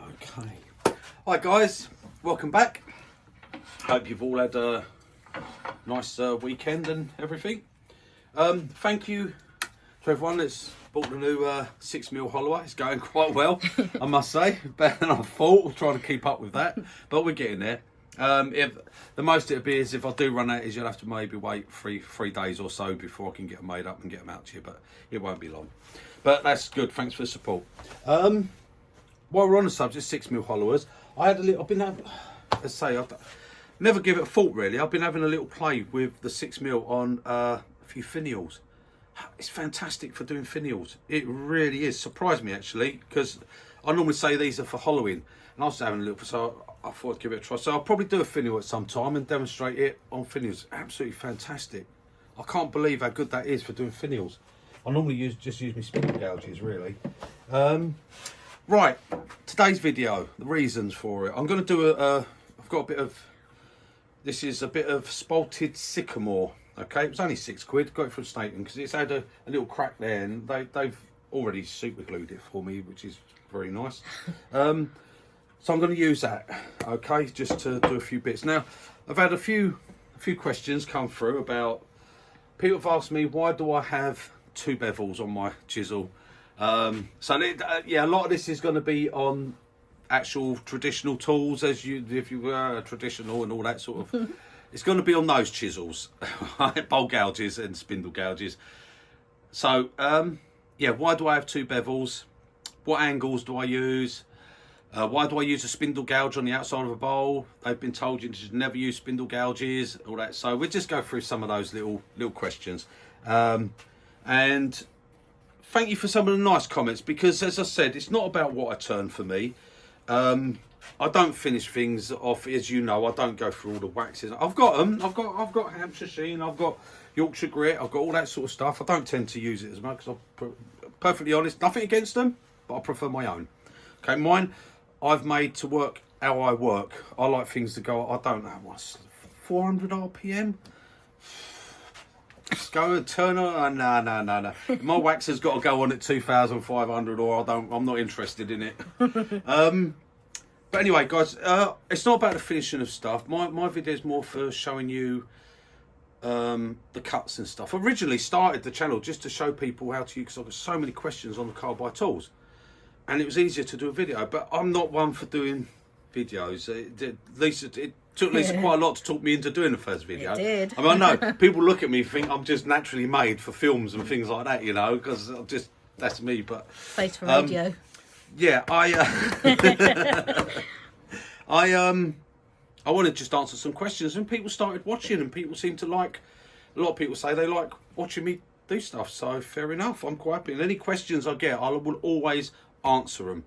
Okay. Hi guys, welcome back. Hope you've all had a nice weekend and everything. Thank you to everyone that's bought the new 6mm Holloway. It's going quite well, I must say. Better than I thought. We'll try to keep up with that, but we're getting there. If the most it'll be is if I do run out, is you'll have to maybe wait three days or so before I can get them made up and get them out to you, but it won't be long. But that's good. Thanks for the support. While we're on the subject, 6mm Hollowers, I've been having, let's say, I've never give it a thought really. I've been having a little play with the 6mm on a few finials. It's fantastic for doing finials. It really is. Surprised me actually, because I normally say these are for hollowing, and I was having a little, so I thought I'd give it a try. So I'll probably do a finial at some time and demonstrate it on finials. Absolutely fantastic. I can't believe how good that is for doing finials. I normally just use my spindle gouges really. Right, today's video, the reasons for it. I'm going to do I've got a bit of, this is a bit of spalted sycamore. Okay, it was only £6. Got it from Staten because it's had a little crack there, and they've already super glued it for me, which is very nice. So I'm going to use that, okay, just to do a few bits. Now, I've had a few questions come through about, people have asked me, why do I have two bevels on my chisel? Yeah, a lot of this is going to be on actual traditional tools, if you were traditional and all that sort of. It's going to be on those chisels, bowl gouges and spindle gouges. So yeah, why do I have two bevels? What angles do I use? Why do I use a spindle gouge on the outside of a bowl? They've been told you should never use spindle gouges, all that. So we'll just go through some of those little questions. And thank you for some of the nice comments, because as I said, it's not about what I turn for me. I don't finish things off, as you know. I don't go through all the waxes. I've got them. I've got Hampshire Sheen. I've got Yorkshire Grit. I've got all that sort of stuff. I don't tend to use it as much, because I'm perfectly honest, nothing against them, but I prefer my own. Okay, mine I've made to work how I work. I like things to go, I don't know, what's 400 RPM? Just go and turn on. No. My wax has got to go on at 2,500, or I'm not interested in it. But anyway, guys, it's not about the finishing of stuff. My video is more for showing you the cuts and stuff. I originally started the channel just to show people how to use, because I've got so many questions on the Carbide tools, and it was easier to do a video. But I'm not one for doing videos. It took Lisa quite a lot to talk me into doing the first video. It did. I mean, I know people look at me and think I'm just naturally made for films and things like that, you know, because that's me. But face for radio. Yeah, I want to just answer some questions, and people started watching, and people seem to like. A lot of people say they like watching me do stuff. So fair enough. I'm quite happy. And any questions I get, I will always answer them.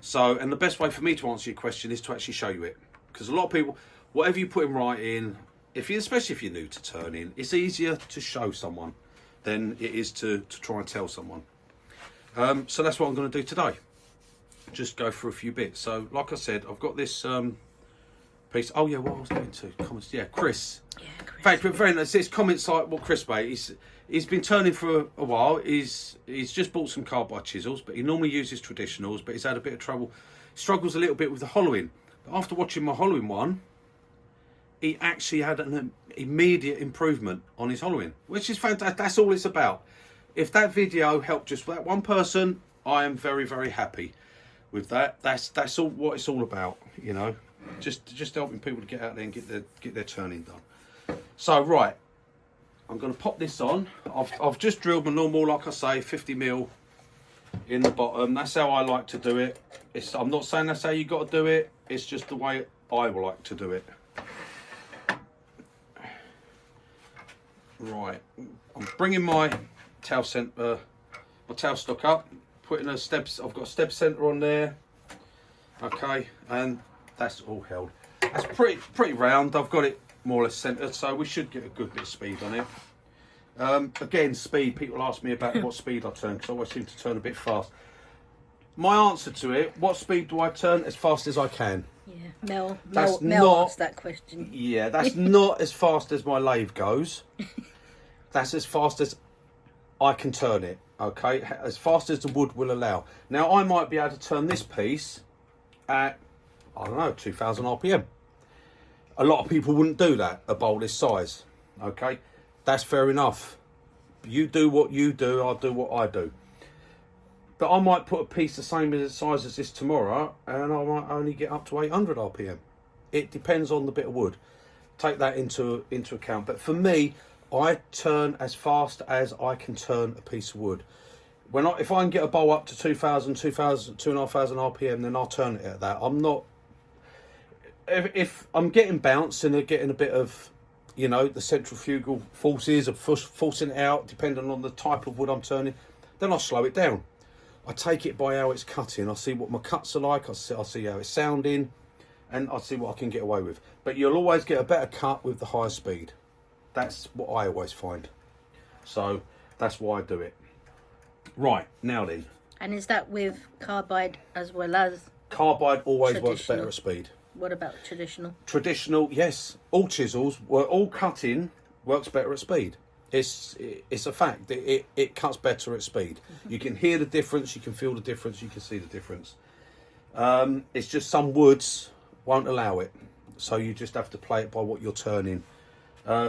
So, and the best way for me to answer your question is to actually show you it, because a lot of people, whatever you put in writing, especially if you're new to turning, it's easier to show someone than it is to try and tell someone. So that's what I'm going to do today. Just go through a few bits. So, like I said, I've got this piece. Oh yeah, what I was going to comments. Yeah, Chris. Yeah, Chris. In fact, very nice. It's comments like what Chris made. He's been turning for a while. He's just bought some carbide chisels, but he normally uses traditionals. But he's had a bit of trouble. Struggles a little bit with the hollowing. But after watching my hollowing one, he actually had an immediate improvement on his hollowing, which is fantastic. That's all it's about. If that video helped just that one person, I am very, very happy with that. That's all what it's all about, you know, just helping people to get out there and get their turning done. So right, I'm going to pop this on. I've just drilled my normal, like I say, 50mm in the bottom. That's how I like to do it. I'm not saying that's how you got to do it. It's just the way I would like to do it. Right, I'm bringing my tail stock up. Putting a steps, I've got a step center on there. Okay, and that's all held. That's pretty round. I've got it more or less centered, so we should get a good bit of speed on it. Again, speed. People ask me about what speed I turn, because I always seem to turn a bit fast. My answer to it: what speed do I turn? As fast as I can. Yeah, Mel asked that question. Yeah, that's not as fast as my lathe goes. That's as fast as I can turn it. Okay, as fast as the wood will allow. Now I might be able to turn this piece at, I don't know, 2000 RPM. A lot of people wouldn't do that, a bowl this size. Okay, that's fair enough. You do what you do, I'll do what I do. But I might put a piece the same size as this tomorrow, and I might only get up to 800 RPM. It depends on the bit of wood. Take that into account. But for me, I turn as fast as I can turn a piece of wood. If I can get a bowl up to 2,500 RPM, then I'll turn it at that. I'm not. If I'm getting bounce and getting a bit of, you know, the centrifugal forces of forcing it out, depending on the type of wood I'm turning, then I'll slow it down. I take it by how it's cutting. I see what my cuts are like. I see how it's sounding, and I see what I can get away with. But you'll always get a better cut with the higher speed. That's what I always find. So that's why I do it. Right, now then. And is that with carbide as well as Carbide always works traditional? better at speed. What about traditional? Traditional, yes. All chisels, all cutting works better at speed. It's a fact. It cuts better at speed. You can hear the difference, you can feel the difference, you can see the difference. It's just some woods won't allow it. So you just have to play it by what you're turning.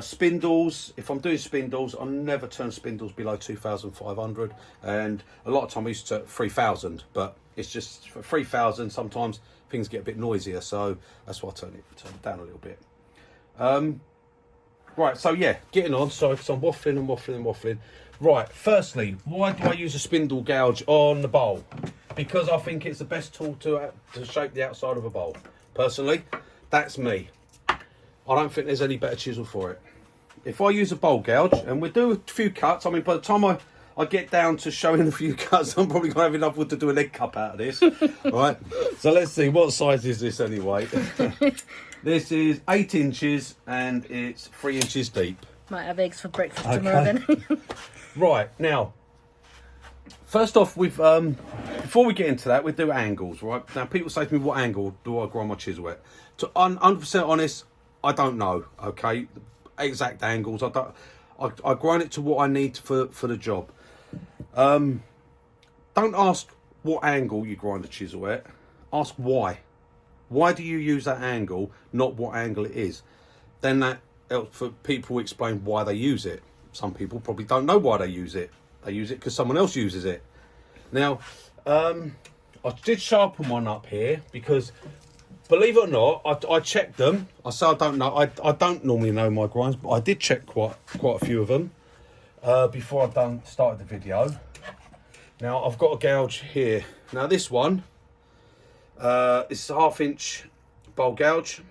Spindles, if I'm doing spindles, I never turn spindles below 2,500, and a lot of time I used to 3,000, but it's just for 3,000 sometimes things get a bit noisier, so that's why I turn it down a little bit. Right, so yeah, getting on, sorry, because I'm waffling. Right, firstly, why do I use a spindle gouge on the bowl? Because I think it's the best tool to shape the outside of a bowl. Personally, that's me. I don't think there's any better chisel for it. If I use a bowl gouge, and we do a few cuts, I mean, by the time I get down to showing a few cuts, I'm probably going to have enough wood to do a leg cup out of this. Right, so let's see, what size is this anyway? This is 8 inches, and it's 3 inches deep. Might have eggs for breakfast tomorrow then. Right, now, first off, before we get into that, we do angles, right? Now, people say to me, what angle do I grind my chisel at? To 100% honest, I don't know, okay? Exact angles, I grind it to what I need for the job. Don't ask what angle you grind a chisel at, ask why. Why do you use that angle, not what angle it is? Then that helps for people to explain why they use it. Some people probably don't know why they use it. They use it because someone else uses it. Now, I did sharpen one up here because, believe it or not, I checked them. I say I don't know. I don't normally know my grinds, but I did check quite a few of them before I started the video. Now, I've got a gouge here. Now, this one, this is a 1/2 inch bowl gouge,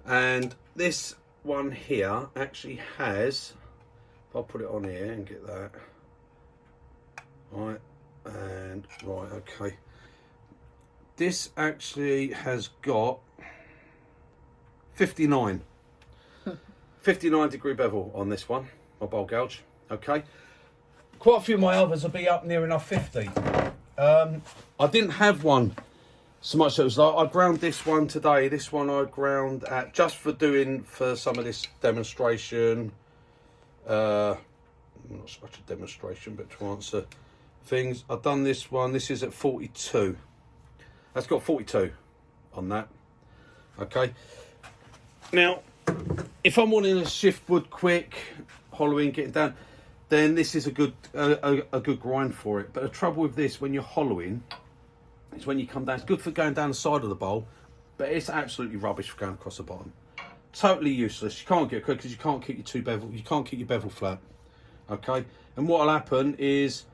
and this one here actually has, if I'll put it on here and get that, right, and right, okay, this actually has got 59 degree bevel on this one, my bowl gouge. Okay, quite a few of my others will be up near enough 50. I didn't have one so much, so it was like I ground this one today. This one I ground at just for some of this demonstration. Not so much a demonstration, but to answer things. I've done this one. This is at 42. That's got 42 on that. Okay. Now, if I'm wanting to shift wood quick, hollowing, getting down, then this is a good grind for it. But the trouble with this, when you're hollowing, is when you come down. It's good for going down the side of the bowl, but it's absolutely rubbish for going across the bottom. Totally useless. You can't get quick because you can't keep your bevel flat. Okay. And what'll happen is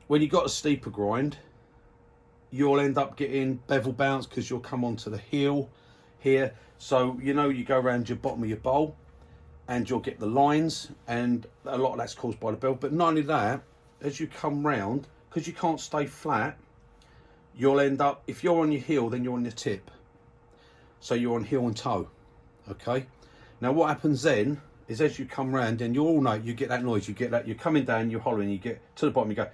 when you got a steeper grind, you'll end up getting bevel bounce because you'll come onto the heel here. So you go around your bottom of your bowl, and you'll get the lines, and a lot of that's caused by the bevel. But not only that, as you come round, because you can't stay flat, you'll end up, if you're on your heel, then you're on your tip. So you're on heel and toe. Okay. Now what happens then is as you come round, and you all know, you get that noise, you get that, you're coming down, you're hollowing, you get to the bottom, you go,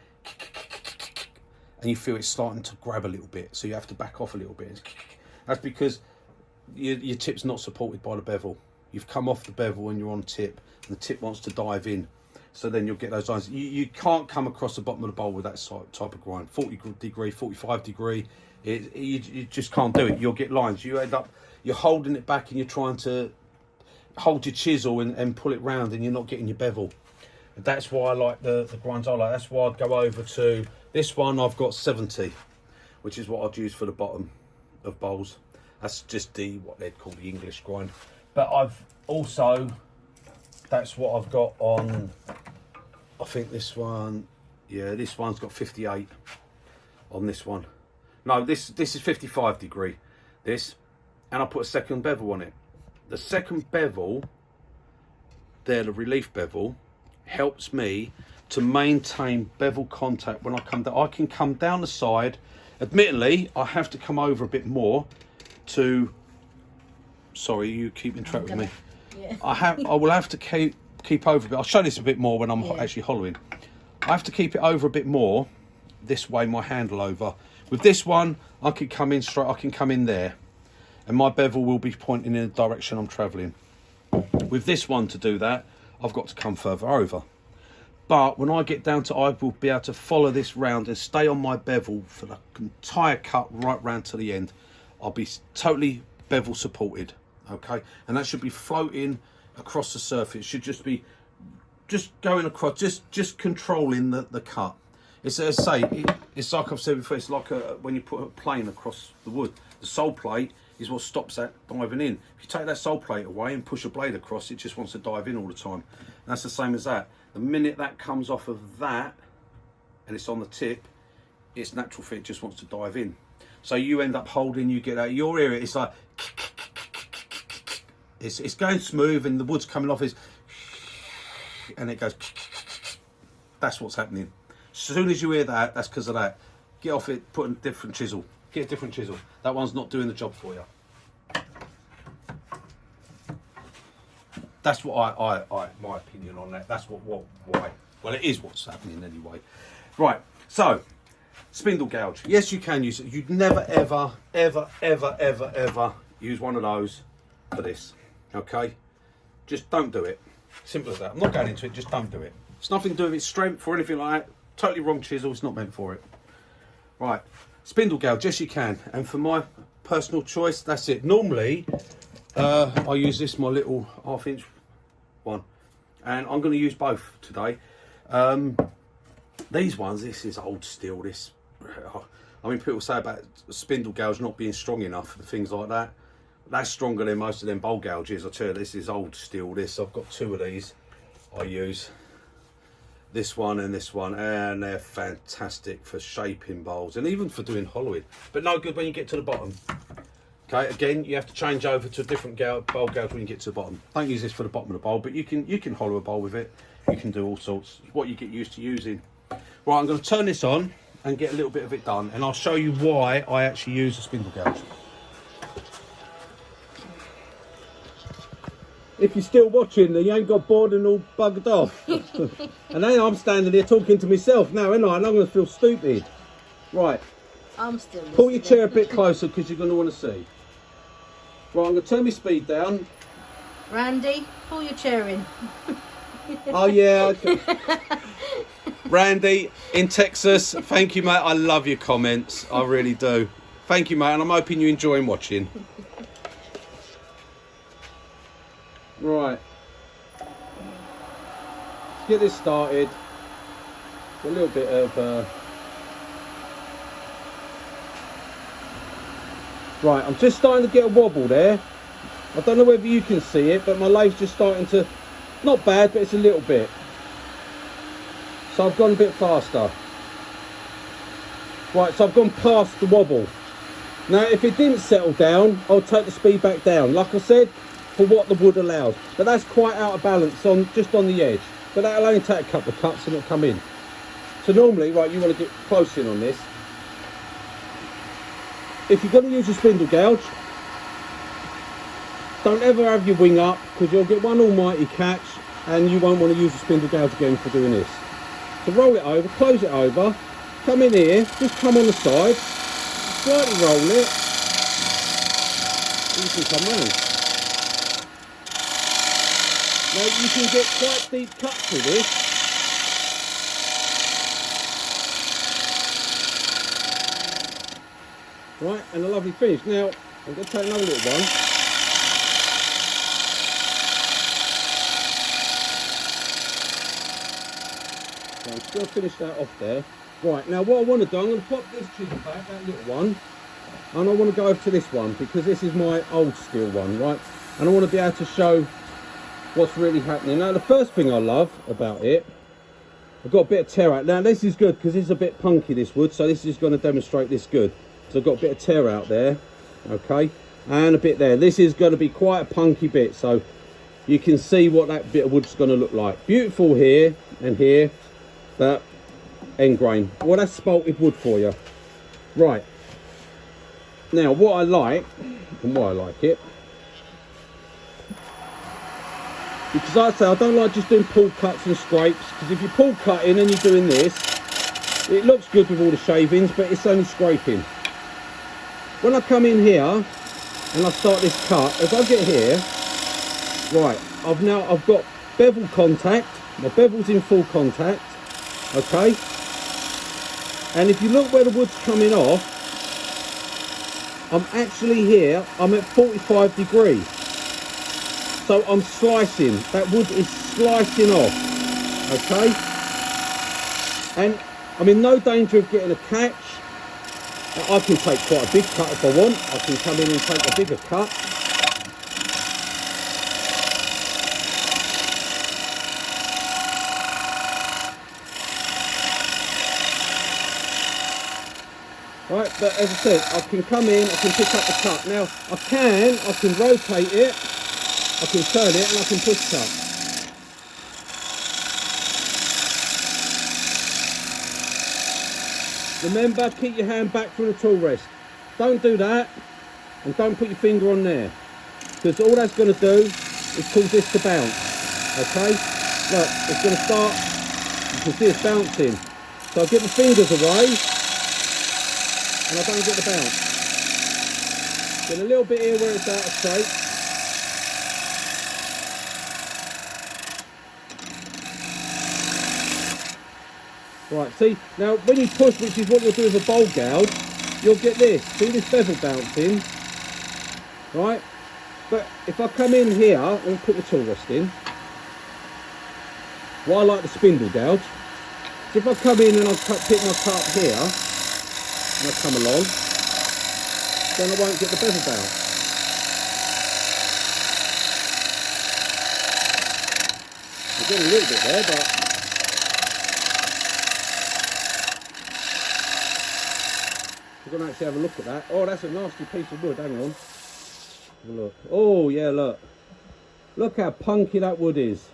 and you feel it's starting to grab a little bit. So you have to back off a little bit. That's because your tip's not supported by the bevel. You've come off the bevel and you're on tip, and the tip wants to dive in. So then you'll get those lines. You can't come across the bottom of the bowl with that type of grind. 40 degree, 45 degree, you just can't do it. You'll get lines. You end up, you're holding it back and you're trying to hold your chisel and pull it round and you're not getting your bevel. And that's why I like the grinds I like. That's why I'd go over to this one. I've got 70, which is what I'd use for the bottom of bowls. That's just what they'd call the English grind. But I've also, that's what I've got on, I think this one, yeah, this one's got 58 on this one. No, this is 55 degree, this, and I put a second bevel on it. The second bevel, there, the relief bevel, helps me to maintain bevel contact when I come down. I can come down the side. Admittedly, I have to come over a bit more to, sorry, you keeping track with me. Yeah. I will have to keep over a bit. I'll show this a bit more when I'm actually hollowing. I have to keep it over a bit more this way, my handle over. With this one, I can come in straight, I can come in there and my bevel will be pointing in the direction I'm travelling. With this one, to do that, I've got to come further over. But when I get down to, I will be able to follow this round and stay on my bevel for the entire cut right round to the end. I'll be totally bevel supported, okay? And that should be floating across the surface. It should just be going across, just controlling the cut. It's, as I say, it's like I've said before, it's like when you put a plane across the wood. The sole plate is what stops that diving in. If you take that sole plate away and push a blade across, it just wants to dive in all the time. And that's the same as that. The minute that comes off of that and it's on the tip, its natural fit just wants to dive in. So you end up holding, you get out your area, it's like, it's going smooth and the wood's coming off, and it goes, that's what's happening. As soon as you hear that, that's because of that. Get off it, put a different chisel. Get a different chisel. That one's not doing the job for you. That's what my opinion on that. That's why. Well, it is what's happening anyway. Right, so, spindle gouge. Yes, you can use it. You'd never, ever, ever, ever, ever, ever use one of those for this, okay? Just don't do it. Simple as that. I'm not going into it, just don't do it. It's nothing to do with its strength or anything like that. Totally wrong chisel, it's not meant for it. Right, spindle gouge, yes you can. And for my personal choice, that's it. Normally, I use this, my little 1/2 inch one. And I'm going to use both today. These ones, this is old steel, this. I mean, people say about spindle gouge not being strong enough and things like that. That's stronger than most of them bowl gouges. I tell you, this is old steel, this. I've got 2 of these I use. This one and this one, and they're fantastic for shaping bowls and even for doing hollowing, but no good when you get to the bottom. Okay, again, you have to change over to a different bowl gouge when you get to the bottom. Don't use this for the bottom of the bowl, but you can hollow a bowl with it. You can do all sorts. It's what you get used to using. Right, I'm going to turn this on and get a little bit of it done, and I'll show you why I actually use a spindle gouge. If you're still watching, you ain't got bored and all bugged off. And then I'm standing there talking to myself now, and I'm going to feel stupid. Right. I'm still listening. Pull your chair a bit closer because you're going to want to see. Right, I'm going to turn my speed down. Randy, pull your chair in. Oh, yeah. Okay. Randy, in Texas, thank you, mate. I love your comments. I really do. Thank you, mate, and I'm hoping you're enjoying watching. Right, let's get this started. A little bit of right, I'm just starting to get a wobble there. I don't know whether you can see it, but my lathe's just starting to, not bad, but it's a little bit. So I've gone a bit faster. Right, so I've gone past the wobble. Now if it didn't settle down, I'll take the speed back down. Like I said, for what the wood allows, but that's quite out of balance on just on the edge, but that'll only take a couple of cuts and it'll come in. So normally, right, you want to get close in on this. If you're going to use a spindle gouge, don't ever have your wing up because you'll get one almighty catch and you won't want to use a spindle gouge again for doing this. So roll it over, close it over, come in here, just come on the side, slightly roll it, and you can come round. Now you can get quite deep cuts with this, Right, and a lovely finish. Now, I'm going to take another little one. So I'm just going to finish that off there. Right, now what I want to do, I'm going to pop this chisel back, that little one, and I want to go over to this one, because this is my old steel one, right? And I want to be able to show what's really happening. Now, the first thing I love about it, I've got a bit of tear out. Now, this is good, because it's a bit punky, this wood, so this is going to demonstrate this good. So I've got a bit of tear out there, okay, and a bit there. This is going to be quite a punky bit, so you can see what that bit of wood's going to look like. Beautiful here and here, that end grain. Well, that's spalted wood for you. Right. Now, what I like, and why I like it, because like I say, I don't like just doing pull cuts and scrapes, because if you pull cutting and you're doing this, it looks good with all the shavings, but it's only scraping. When I come in here and I start this cut, as I get here, right, I've got bevel contact, my bevel's in full contact, okay, and if you look where the wood's coming off, I'm actually here, I'm at 45 degrees, so I'm slicing, that wood is slicing off, okay, and I'm in no danger of getting a catch. I can take quite a big cut if I want. I can come in and take a bigger cut. Right, but as I said, I can come in, I can pick up the cut. Now, I can rotate it, I can turn it, and I can push cut. Remember, keep your hand back from the tool rest. Don't do that, and don't put your finger on there, because all that's going to do is cause this to bounce, okay? Look, it's going to start, you can see it's bouncing. So I get the fingers away, and I don't get the bounce. Get a little bit here where it's out of shape. Right, see, now when you push, which is what you'll do with a bowl gouge, you'll get this. See this bevel bouncing? Right? But if I come in here, and put the tool rest in, what I like the spindle gouge, so if I come in and I pick my cut up here, and I come along, then I won't get the bevel bounce. I get a little bit there, but we're going to actually have a look at that. Oh, that's a nasty piece of wood. Hang on. Have a look. Oh, yeah, look. Look how punky that wood is.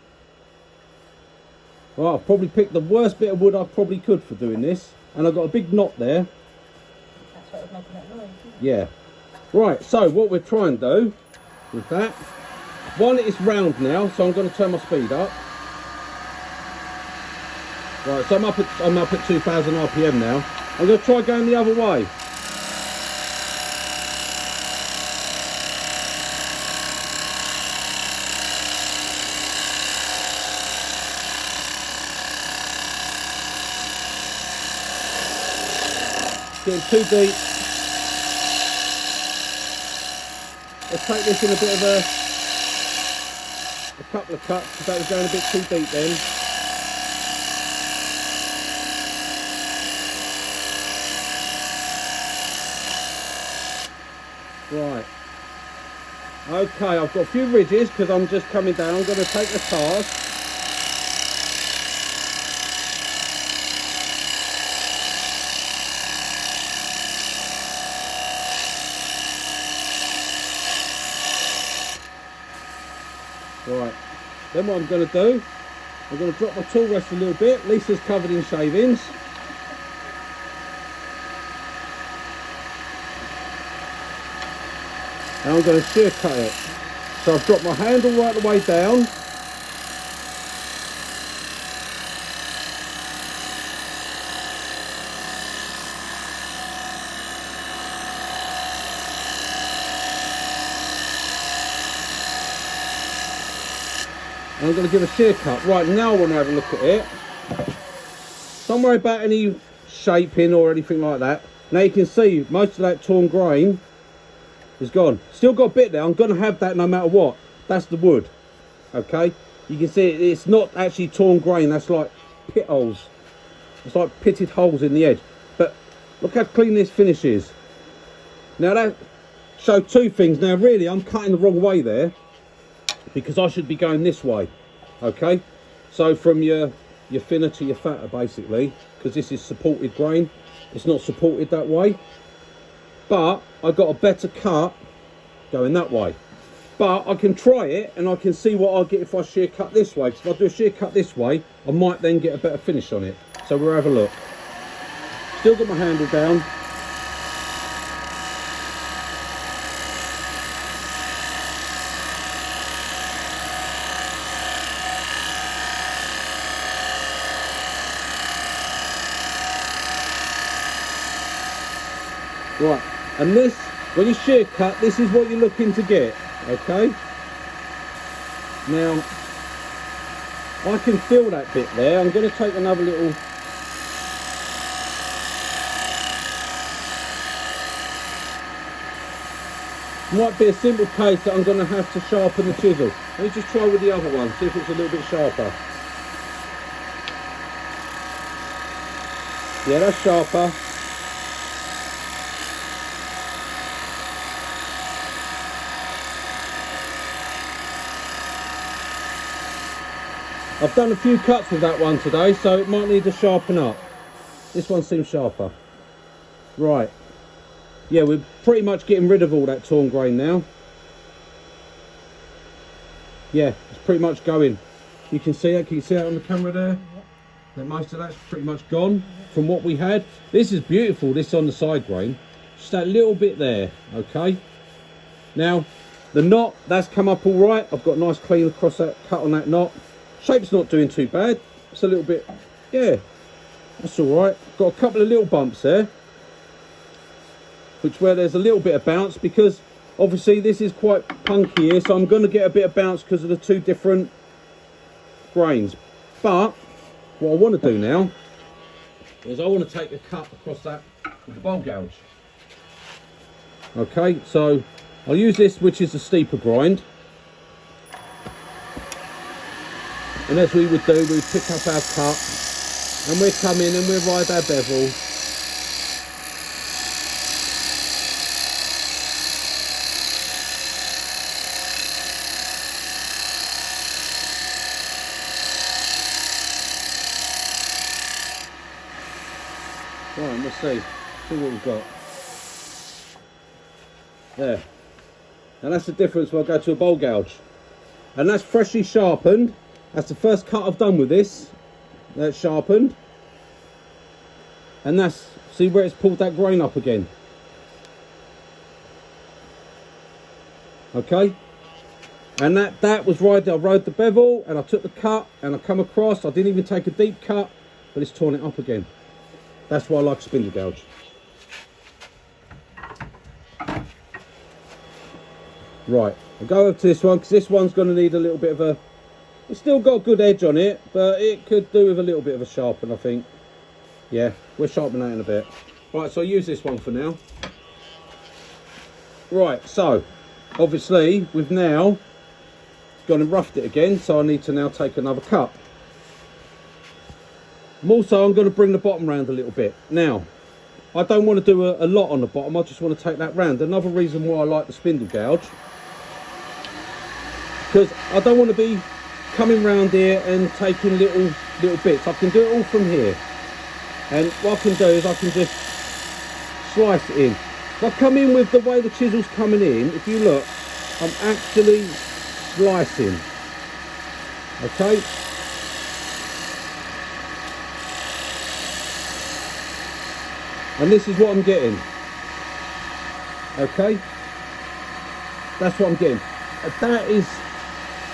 Well, I've probably picked the worst bit of wood I probably could for doing this. And I've got a big knot there. That's what was making that noise. Yeah. Right, so what we're trying to do with that, one, it's round now, so I'm going to turn my speed up. Right, so I'm up at 2,000 RPM now. I'm going to try going the other way. Getting too deep. Let's take this in a bit of a couple of cuts, because that was going a bit too deep then. Right. Okay, I've got a few ridges because I'm just coming down. I'm going to take the task. Right, then what I'm going to do, I'm going to drop my tool rest a little bit. Lisa's covered in shavings. And I'm going to shear cut it. So I've dropped my handle right the way down. And I'm going to give a shear cut. Right, now I want to have a look at it. Don't worry about any shaping or anything like that. Now you can see most of that torn grain is gone. Still got a bit there. I'm going to have that no matter what. That's the wood. Okay, you can see it's not actually torn grain. That's like pit holes. It's like pitted holes in the edge. But look how clean this finish is. Now that showed two things. Now really I'm cutting the wrong way there, because I should be going this way. Okay, so from your thinner to your fatter basically, because this is supported grain. It's not supported that way, but I got a better cut going that way. But I can try it and I can see what I'll get if I shear cut this way, because if I do a shear cut this way I might then get a better finish on it. So we'll have a look. Still got my handle down. Right, and this, when you shear cut, this is what you're looking to get, okay? Now, I can feel that bit there. I'm going to take another little... Might be a simple case that I'm going to have to sharpen the chisel. Let me just try with the other one, see if it's a little bit sharper. Yeah, that's sharper. I've done a few cuts with that one today, so it might need to sharpen up. This one seems sharper. Right. Yeah, we're pretty much getting rid of all that torn grain now. Yeah, it's pretty much going. You can see that. Can you see that on the camera there? That most of that's pretty much gone from what we had. This is beautiful, this on the side grain. Just that little bit there, okay? Now, the knot, that's come up all right. I've got a nice clean across that cut on that knot. Shape's not doing too bad. It's a little bit, yeah, that's all right. Got a couple of little bumps there, which where there's a little bit of bounce, because obviously this is quite punky here, so I'm going to get a bit of bounce because of the two different grains. But what I want to do now is I want to take a cut across that with the bowl gouge. Okay, so I'll use this, which is the steeper grind. And as we would do, we pick up our cut and we'll come in and we'll ride our bevel. Right, let's see what we've got. There. And that's the difference when I go to a bowl gouge. And that's freshly sharpened. That's the first cut I've done with this. That's sharpened. And that's, see where it's pulled that grain up again. Okay. And that was right there. I rode the bevel and I took the cut and I come across. I didn't even take a deep cut, but it's torn it up again. That's why I like spindle gouge. Right, I'll go over to this one because this one's going to need a little bit of a... It's still got a good edge on it, but it could do with a little bit of a sharpen, I think. Yeah, we'll sharpen that in a bit. Right, so I'll use this one for now. Right, so obviously we've now gone and roughed it again, so I need to now take another cut. Also, I'm going to bring the bottom round a little bit. Now, I don't want to do a lot on the bottom, I just want to take that round. Another reason why I like the spindle gouge, because I don't want to be coming round here and taking little bits. I can do it all from here. And what I can do is I can just slice it in. If I come in with the way the chisel's coming in, if you look, I'm actually slicing. Okay? And this is what I'm getting. Okay? That's what I'm getting. That is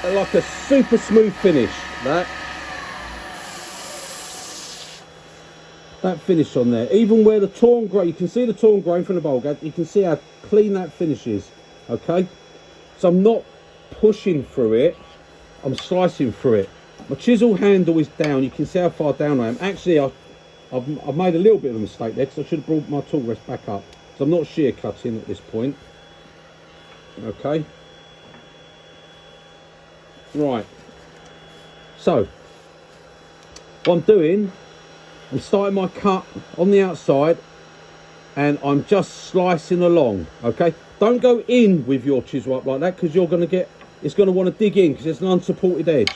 like a super smooth finish. That finish on there. Even where the torn grain, you can see the torn grain from the bowl gouge. You can see how clean that finish is. Okay? So I'm not pushing through it. I'm slicing through it. My chisel handle is down. You can see how far down I am. Actually, I I've made a little bit of a mistake there because I should have brought my tool rest back up. So I'm not shear cutting at this point. Okay. Right. So what I'm doing, I'm starting my cut on the outside and I'm just slicing along. Okay. Don't go in with your chisel up like that because you're going to get, it's going to want to dig in because it's an unsupported edge.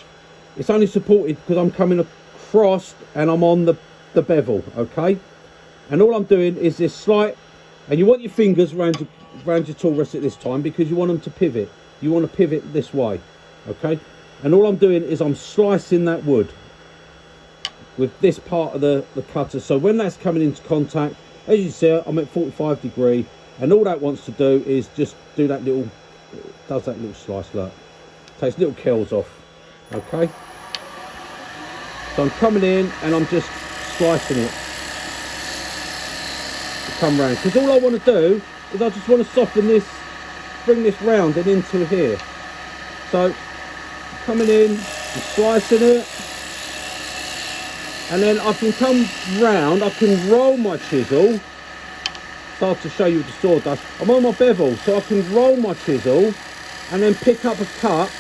It's only supported because I'm coming across and I'm on the bevel, okay? And all I'm doing is this slight, and you want your fingers around your tool rest at this time because you want them to pivot. You want to pivot this way, okay? And all I'm doing is I'm slicing that wood with this part of the cutter. So when that's coming into contact, as you see, I'm at 45 degree, and all that wants to do is just do that little, does that little slice, look. Takes little curls off, okay? So I'm coming in and I'm just slicing it to come round, because all I want to do is I just want to soften this, bring this round and into here. So coming in and slicing it, and then I can come round, I can roll my chisel. Start to show you the sawdust. I'm on my bevel, so I can roll my chisel and then pick up a cut,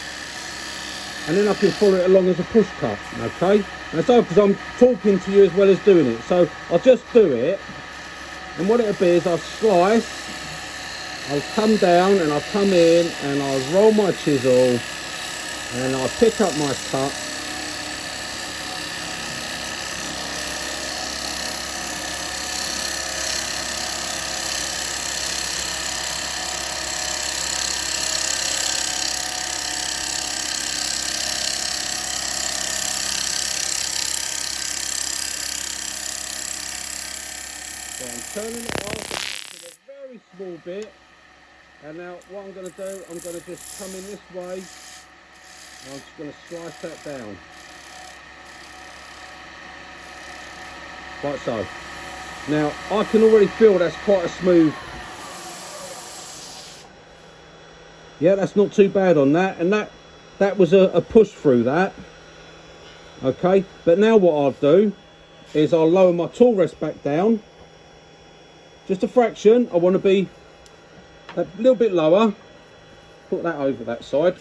and then I can follow it along as a push cut, okay? And so, because I'm talking to you as well as doing it, so I'll just do it, and what it'll be is I'll slice, I'll come down and I'll come in and I'll roll my chisel and I'll pick up my cut, so I'm turning it off to a very small bit, and now what I'm going to do, I'm going to just come in this way, and I'm just going to slice that down, like so. Now I can already feel that's quite a smooth, yeah, that's not too bad on that, and that was a push through that, okay. But now what I'll do is I'll lower my tool rest back down just a fraction. I want to be a little bit lower, put that over that side,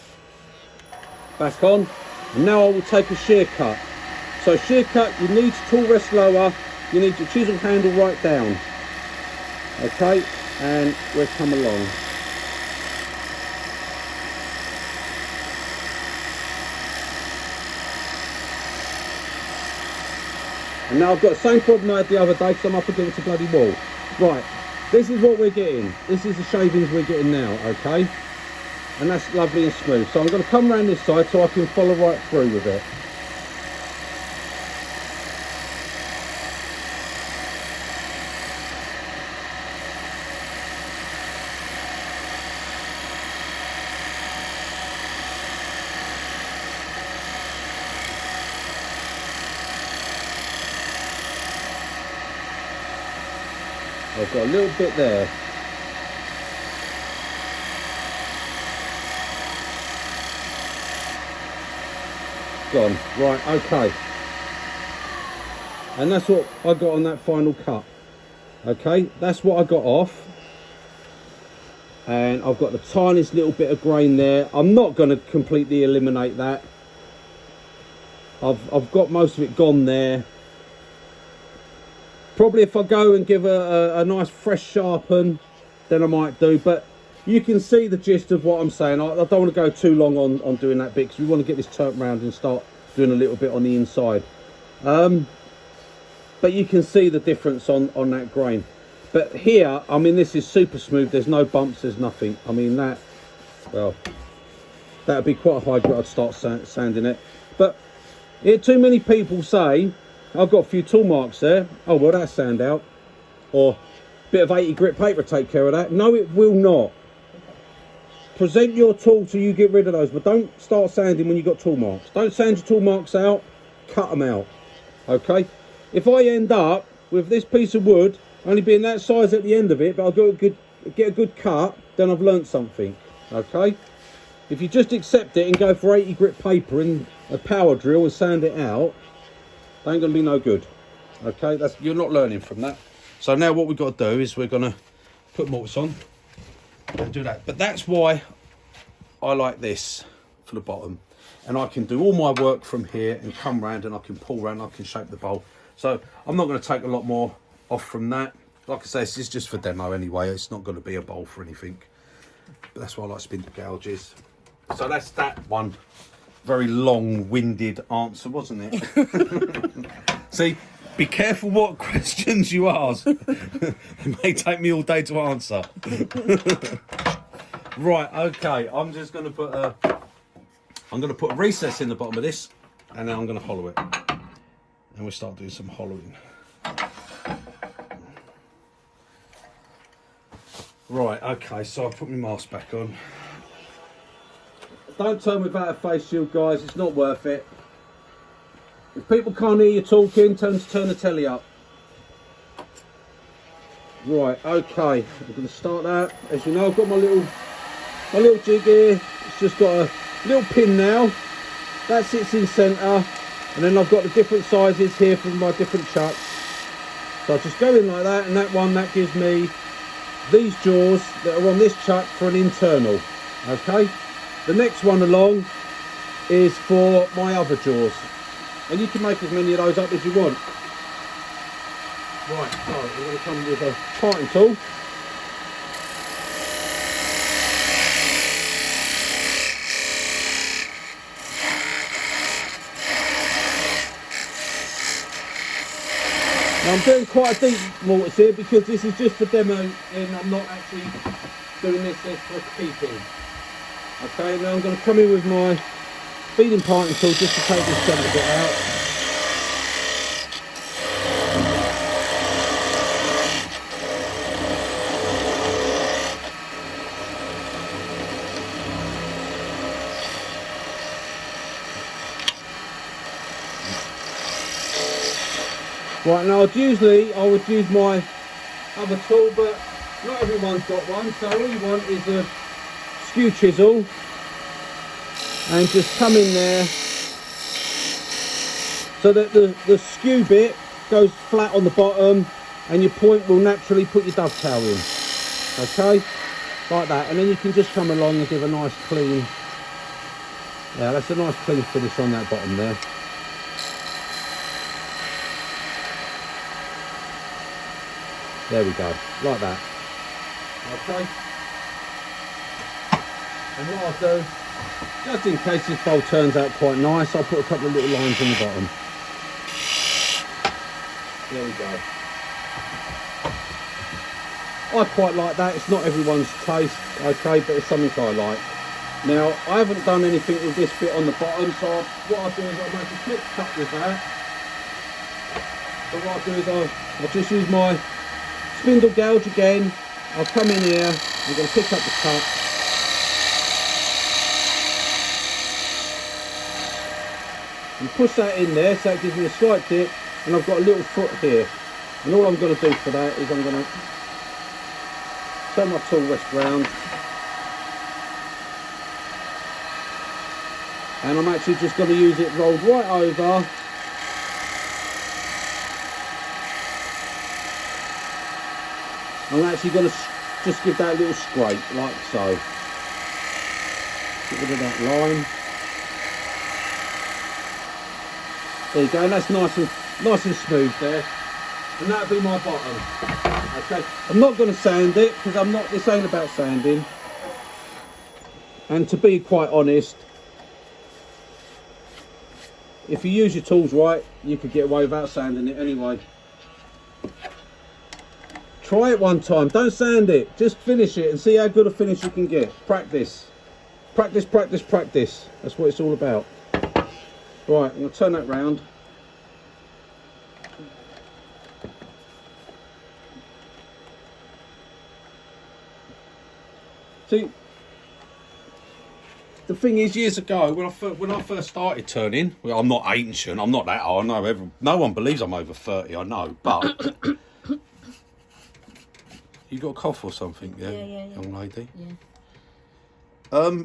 back on, and now I will take a shear cut. So shear cut, you need tool rest lower, you need your chisel handle right down, okay, and we'll come along. And now I've got the same problem I had the other day because I'm up against a bloody wall. Right, this is what we're getting. This is the shavings we're getting now, okay? And that's lovely and smooth. So I'm going to come around this side so I can follow right through with it. I've got a little bit there. Gone. Right, okay. And that's what I got on that final cut. Okay, that's what I got off. And I've got the tiniest little bit of grain there. I'm not going to completely eliminate that. I've got most of it gone there. Probably if I go and give a nice fresh sharpen, then I might do. But you can see the gist of what I'm saying. I don't want to go too long on doing that bit because we want to get this turned round and start doing a little bit on the inside. But you can see the difference on that grain. But here, I mean, this is super smooth. There's no bumps, there's nothing. I mean, that, well, that would be quite a high grit. I'd start sanding it. But here, too many people say, I've got a few tool marks there. Oh, well, that's sand out. Or a bit of 80 grit paper take care of that. No, it will not. Present your tool till you get rid of those, but don't start sanding when you've got tool marks. Don't sand your tool marks out, cut them out, okay? If I end up with this piece of wood only being that size at the end of it, but I'll get a good cut, then I've learnt something, okay? If you just accept it and go for 80 grit paper and a power drill and sand it out, ain't gonna be no good. Okay, you're not learning from that. So now what we've got to do is we're going to put mortise on and do that. But that's why I like this for the bottom. And I can do all my work from here and come round and I can pull round, I can shape the bowl. So I'm not going to take a lot more off from that. Like I say, this is just for demo anyway. It's not going to be a bowl for anything. But that's why I like spindle gouges. So that's that one. Very long-winded answer, wasn't it? See, be careful what questions you ask. It may take me all day to answer. Right, okay. I'm just going to put a recess in the bottom of this, and then I'm going to hollow it. And we'll start doing some hollowing. Right, okay. So I'll put my mask back on. Don't turn without a face shield, guys. It's not worth it. If people can't hear you talking, turn the telly up. Right, okay. I'm going to start that. As you know, I've got my little jig here. It's just got a little pin now. That sits in centre. And then I've got the different sizes here for my different chucks. So I just go in like that, and that gives me these jaws that are on this chuck for an internal. Okay. The next one along is for my other jaws, and you can make as many of those up as you want. Right, so I'm going to come with a parting tool. Now I'm doing quite a deep mortise here because this is just for demo and I'm not actually doing this for keeping. Okay, now I'm going to come in with my feeding parting tool just to take this centre bit out. Right, now I would use my other tool, but not everyone's got one, so all you want is a skew chisel and just come in there so that the skew bit goes flat on the bottom and your point will naturally put your dovetail in. Okay, like that, and then you can just come along and give a nice clean, yeah, that's a nice clean finish on that bottom there. There we go, like that. Okay. And what I'll do, just in case this bowl turns out quite nice, I'll put a couple of little lines on the bottom. There we go. I quite like that. It's not everyone's taste, okay, but it's something I like. Now, I haven't done anything with this bit on the bottom, so what I'll do is I'll make a quick cut with that. So what I'll do is I'll just use my spindle gouge again. I'll come in here, I'm going to pick up the cut. And push that in there, so that gives me a slight dip, and I've got a little foot here. And all I'm going to do for that is I'm going to turn my tool rest round. And I'm actually just going to use it rolled right over. I'm actually going to just give that a little scrape, like so. Get rid of that line. There you go, and that's nice and smooth there. And that'll be my bottom. Okay, I'm not going to sand it because this ain't about sanding. And to be quite honest, if you use your tools right, you could get away without sanding it anyway. Try it one time, don't sand it, just finish it and see how good a finish you can get. Practice. Practice, practice, practice. That's what it's all about. Right, I'm going to turn that round. See, the thing is, years ago, when I first started turning, well, I'm not ancient, I'm not that old, no one believes I'm over 30, I know, but... You got a cough or something, yeah, young lady? Yeah.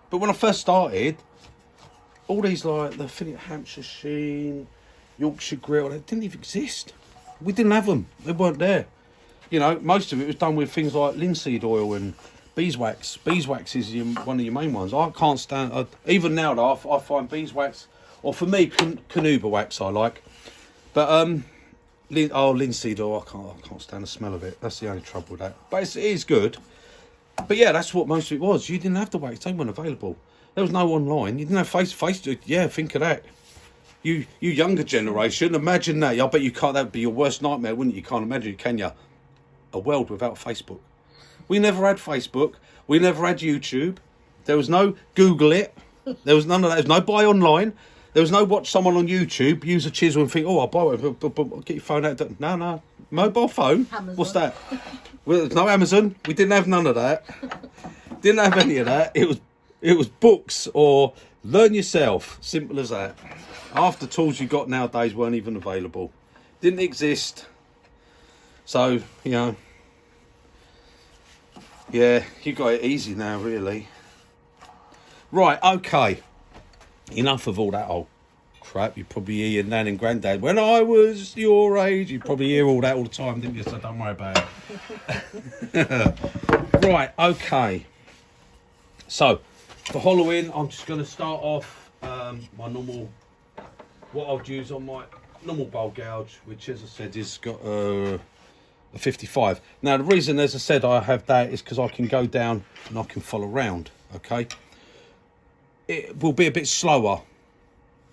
But when I first started, all these, like, the Hampshire Sheen, Yorkshire grill, they didn't even exist. We didn't have them. They weren't there. You know, most of it was done with things like linseed oil and beeswax. Beeswax is one of your main ones. I can't stand, even now though, I find beeswax, or for me, carnauba wax I like. But, linseed oil, I can't stand the smell of it. That's the only trouble with that. But it is good. But yeah, that's what most of it was. You didn't have the wax, they weren't available. There was no online. You didn't have face-to-face. Yeah, think of that. You younger generation, imagine that. I bet you can't, that would be your worst nightmare, wouldn't you? You can't imagine it, can you? A world without Facebook. We never had Facebook. We never had YouTube. There was no Google it. There was none of that. There was no buy online. There was no watch someone on YouTube use a chisel and think, oh, I'll buy it. But get your phone out. No. Mobile phone? Amazon. What's that? Well, there's no Amazon. We didn't have none of that. Didn't have any of that. It was books or learn yourself. Simple as that. Half the tools you got nowadays weren't even available. Didn't exist. So, you know, yeah, you got it easy now, really. Right, okay. Enough of all that old crap. You probably hear your nan and granddad, when I was your age, you probably hear all that all the time, didn't you? So don't worry about it. Right, okay. So, for hollowing, I'm just going to start off my normal, what I'd use on my normal bowl gouge, which, as I said, is got a 55. Now, the reason, as I said, I have that is because I can go down and I can follow round, okay? It will be a bit slower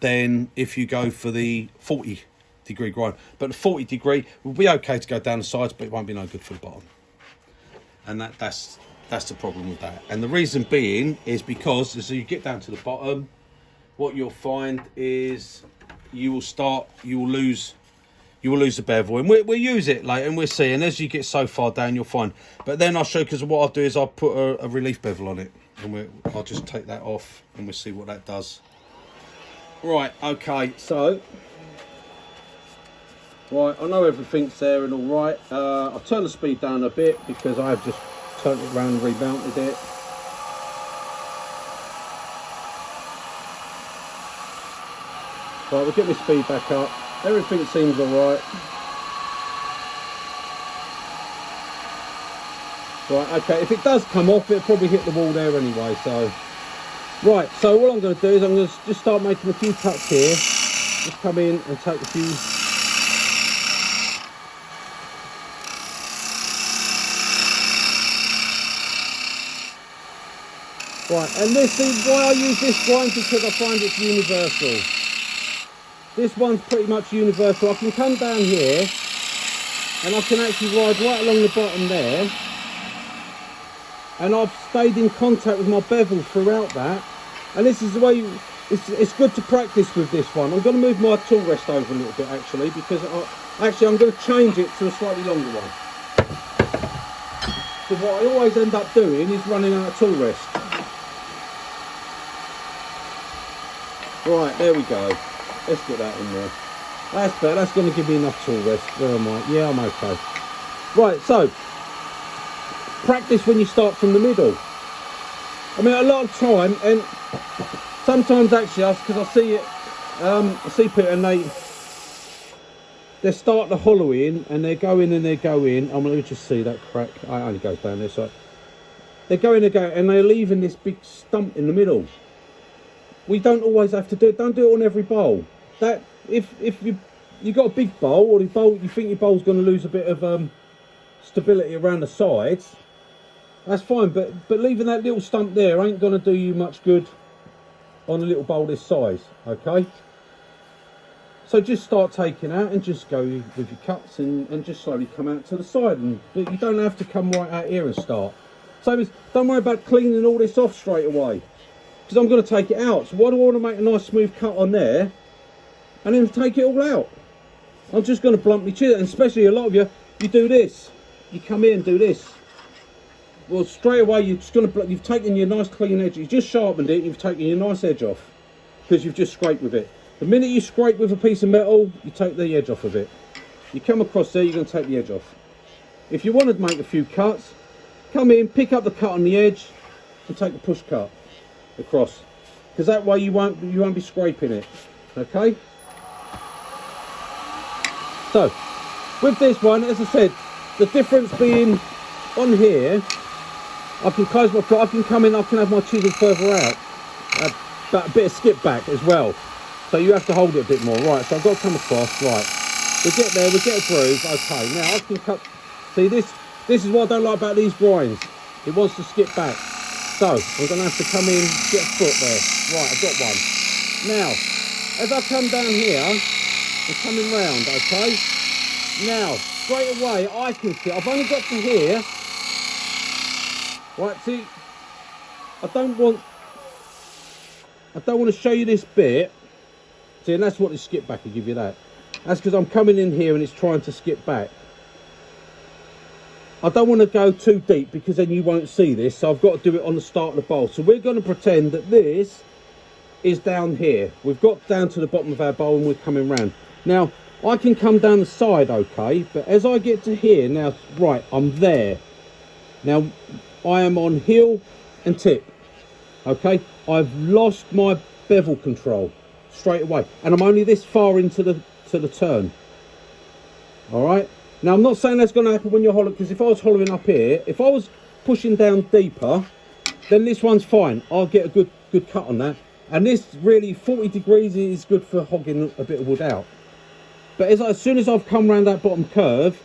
than if you go for the 40 degree grind. But the 40 degree will be okay to go down the sides, but it won't be no good for the bottom. And that's the problem with that. And the reason being is because as you get down to the bottom, what you'll find is you will lose the bevel, and we'll use it later and we'll see, and as you get so far down you'll find, but then I'll show you, because what I'll do is I'll put a relief bevel on it, and I'll just take that off and we'll see what that does. Right, okay, so right, I know everything's there and all right. I'll turn the speed down a bit because I've just turned it around and remounted it. Right, we'll get my speed back up. Everything seems alright. Right, okay, if it does come off, it'll probably hit the wall there anyway, so. Right, so what I'm going to do is I'm going to just start making a few cuts here. Just come in and take a few. Right, and this is why I use this one, because I find it's universal. This one's pretty much universal. I can come down here and I can actually ride right along the bottom there, and I've stayed in contact with my bevel throughout that. And this is the way it's good to practice with this one. I'm going to move my tool rest over a little bit actually, because I'm going to change it to a slightly longer one. So what I always end up doing is running out of tool rest. Right, there we go. Let's get that in there. That's better. That's going to give me enough tool rest. Where am I? Yeah, I'm okay. Right, so practice when you start from the middle. I mean, a lot of time, and sometimes actually, because I see it, I see people and they start the hollowing and they're going and they're going. I'm going to just see that crack. It only goes down there, so they're going and they're leaving this big stump in the middle. We don't always have to do it. Don't do it on every bowl. That if you got a big bowl, or the bowl you think your bowl's going to lose a bit of stability around the sides, that's fine. But leaving that little stump there ain't going to do you much good on a little bowl this size. Okay. So just start taking out and just go with your cuts and just slowly come out to the side. But you don't have to come right out here and start. So don't worry about cleaning all this off straight away, because I'm going to take it out. So why do I want to make a nice smooth cut on there and then take it all out? I'm just going to bluntly chisel it, and especially a lot of you do this. You come in and do this. Well, straight away you've taken your nice clean edge, you've just sharpened it, you've taken your nice edge off because you've just scraped with it. The minute you scrape with a piece of metal, you take the edge off of it. You come across there, you're going to take the edge off. If you want to make a few cuts, come in, pick up the cut on the edge and take the push cut across, because that way you won't be scraping it. Okay. So with this one, as I said, the difference being on here, I can close my foot, I can come in, I can have my chisel further out, but a bit of skip back as well. So you have to hold it a bit more. Right, so I've got to come across, right. We get there, we get a groove, okay. Now I can cut, see this is what I don't like about these grinds. It wants to skip back. So I'm gonna have to come in, get a foot there. Right, I've got one. Now, as I come down here, I'm coming round, okay? Now, straight away, I can see, I've only got to here. Right, see, I don't want to show you this bit. See, and that's what the skip back will give you that. That's because I'm coming in here and it's trying to skip back. I don't want to go too deep because then you won't see this. So I've got to do it on the start of the bowl. So we're going to pretend that this is down here. We've got down to the bottom of our bowl and we're coming round. Now, I can come down the side, okay. But as I get to here, now, right, I'm there. Now, I am on heel and tip, okay. I've lost my bevel control straight away. And I'm only this far into the turn. All right. Now, I'm not saying that's going to happen when you're hollowing, because if I was hollowing up here, if I was pushing down deeper, then this one's fine. I'll get a good cut on that. And this really, 40 degrees is good for hogging a bit of wood out. But as soon as I've come around that bottom curve,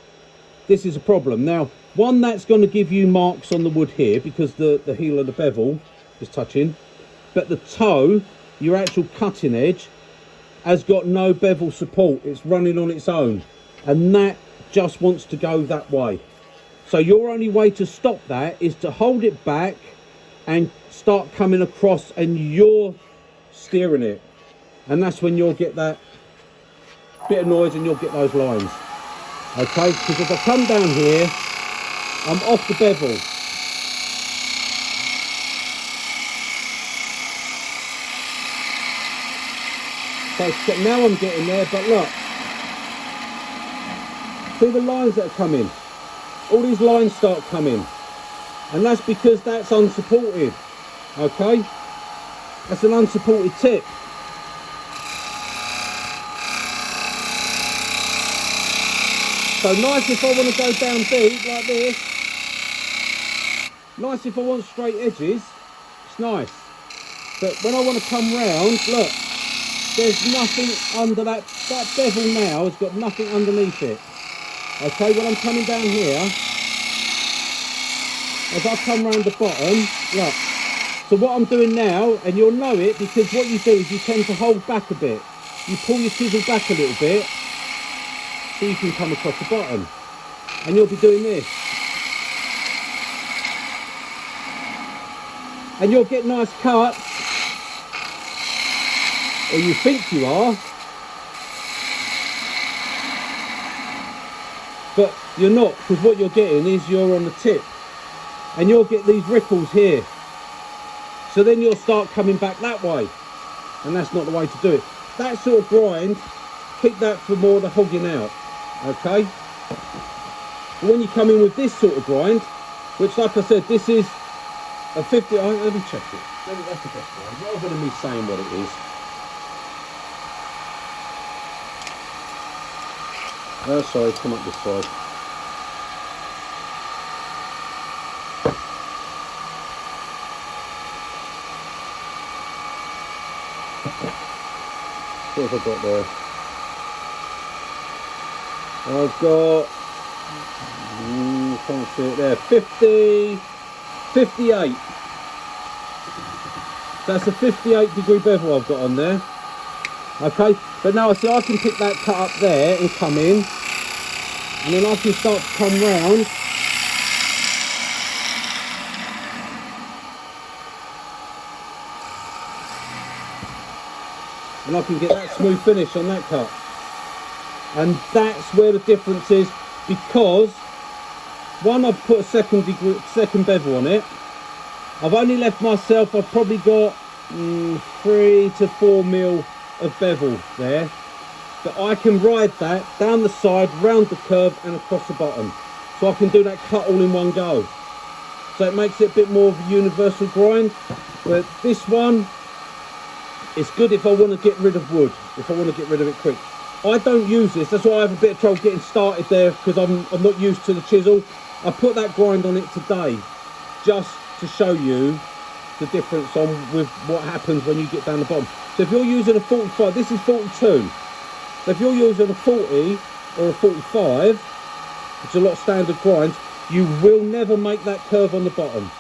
this is a problem. Now, one, that's going to give you marks on the wood here because the heel of the bevel is touching. But the toe, your actual cutting edge, has got no bevel support. It's running on its own. And that just wants to go that way. So your only way to stop that is to hold it back and start coming across, and you're steering it. And that's when you'll get that bit of noise and you'll get those lines. Okay, because if I come down here, I'm off the bevel. So now I'm getting there, but look. See the lines that are coming? All these lines start coming. And that's because that's unsupported. Okay? That's an unsupported tip. So nice if I want to go down deep like this. Nice if I want straight edges. It's nice. But when I want to come round, look. There's nothing under that bevel now has got nothing underneath it. Okay, when I'm coming down here, as I come round the bottom, look. So what I'm doing now, and you'll know it because what you do is you tend to hold back a bit. You pull your chisel back a little bit so you can come across the bottom. And you'll be doing this. And you'll get nice cuts. Or you think you are, but you're not, because what you're getting is you're on the tip and you'll get these ripples here, so then you'll start coming back that way, and that's not the way to do it. That sort of grind, keep that for more the hogging out, okay. But when you come in with this sort of grind, which like I said, this is a 50, let me check it, that's the best grind, rather than me saying what it is. Oh, sorry, come up this side. What have I got there? I've got, can't see it there, 58. That's a 58 degree bevel I've got on there. Okay, but now I see I can pick that cut up there and come in, and then I can start to come round and I can get that smooth finish on that cut. And that's where the difference is, because one, I've put a second bevel on it. I've only left myself, I've probably got 3 to 4 mil of bevel there, but I can ride that down the side, round the curve and across the bottom, so I can do that cut all in one go. So it makes it a bit more of a universal grind. But this one, it's good if I want to get rid of wood, if I want to get rid of it quick. I don't use this. That's why I have a bit of trouble getting started there, because I'm not used to the chisel. I put that grind on it today just to show you the difference on with what happens when you get down the bottom. So if you're using a 45, this is 42. So if you're using a 40 or a 45, which is a lot of standard grinds, you will never make that curve on the bottom,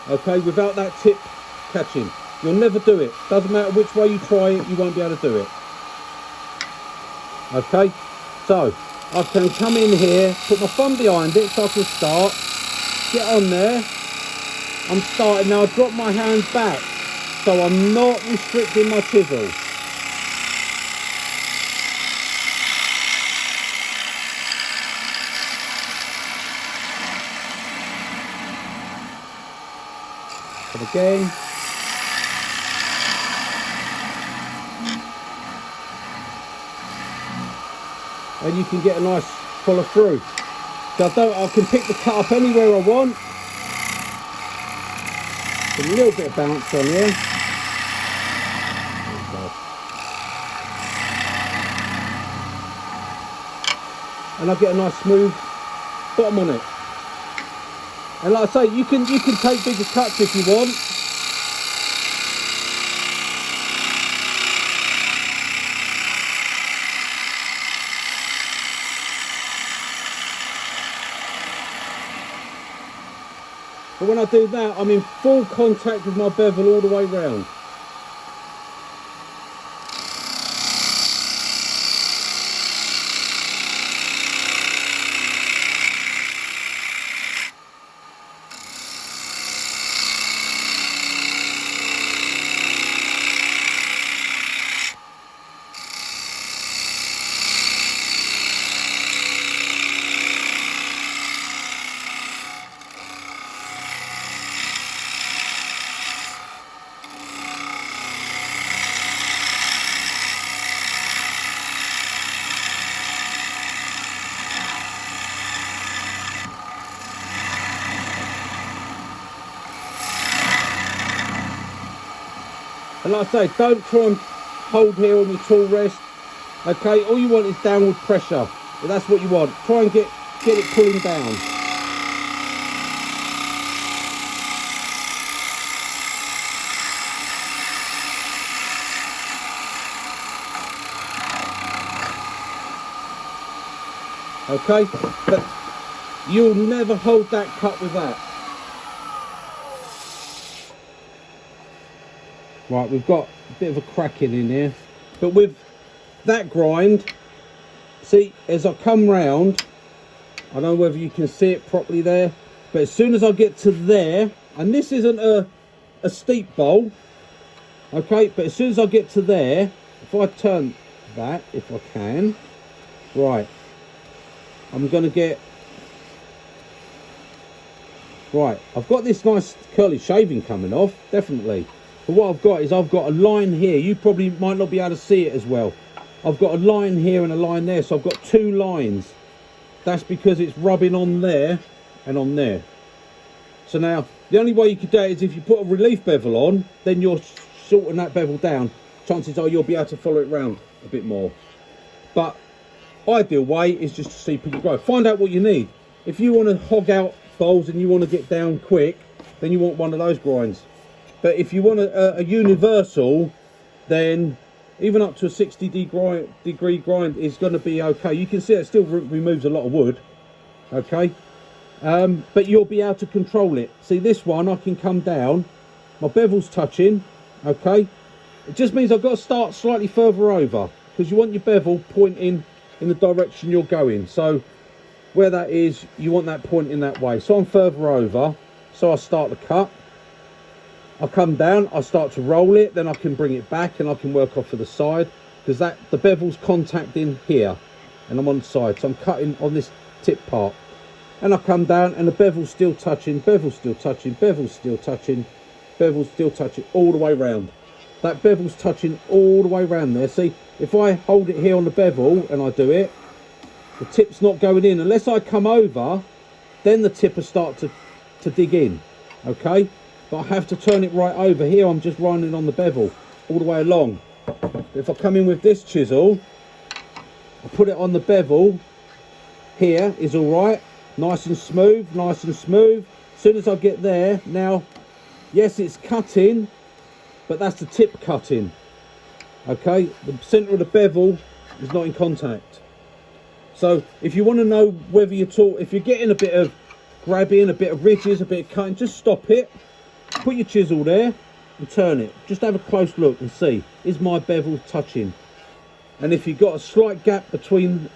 okay, without that tip catching. You'll never do it. Doesn't matter which way you try it, you won't be able to do it. Okay, so I can come in here, put my thumb behind it so I can start, get on there. I'm starting now. I drop my hands back so I'm not restricting my chisel. And again. And you can get a nice follow through. So I can pick the cut up anywhere I want. A little bit of bounce on here. And I get a nice smooth bottom on it. And like I say, you can take bigger cuts if you want. But when I do that, I'm in full contact with my bevel all the way round. And like I say, don't try and hold here on your tool rest. Okay, all you want is downward pressure. That's what you want. Try and get it pulling down. Okay, but you'll never hold that cut with that. Right, we've got a bit of a cracking in here, but with that grind, see, as I come round, I don't know whether you can see it properly there, but as soon as I get to there, and this isn't a steep bowl, okay, but as soon as I get to there, if I turn that, if I can, right, I'm going to get, right, I've got this nice curly shaving coming off, definitely. But what I've got is I've got a line here. You probably might not be able to see it as well. I've got a line here and a line there. So I've got two lines. That's because it's rubbing on there and on there. So now, the only way you could do it is if you put a relief bevel on, then you're shorting that bevel down. Chances are you'll be able to follow it round a bit more. But ideal way is just to see people grow. Find out what you need. If you want to hog out bowls and you want to get down quick, then you want one of those grinds. But if you want a universal, then even up to a 60-degree grind is going to be okay. You can see it still removes a lot of wood, okay? But you'll be able to control it. See, this one, I can come down, my bevel's touching, okay? It just means I've got to start slightly further over, because you want your bevel pointing in the direction you're going. So where that is, you want that pointing that way. So I'm further over, so I start the cut. I come down, I start to roll it, then I can bring it back and I can work off to the side, because the bevel's contacting here and I'm on the side, so I'm cutting on this tip part, and I come down and the bevel's still touching, bevel's still touching, bevel's still touching, bevel's still touching, all the way round. That bevel's touching all the way round there. See, if I hold it here on the bevel and I do it, the tip's not going in unless I come over, then the tip will start to dig in, okay? But I have to turn it right over. Here I'm just running on the bevel all the way along. If I come in with this chisel, I put it on the bevel. Here is all right, nice and smooth, nice and smooth. As soon as I get there, now, yes, it's cutting, but that's the tip cutting. Okay, the centre of the bevel is not in contact. So if you want to know whether if you're getting a bit of grabbing, a bit of ridges, a bit of cutting, just stop it, put your chisel there and turn it. Just have a close look and see, is my bevel touching? And if you've got a slight gap between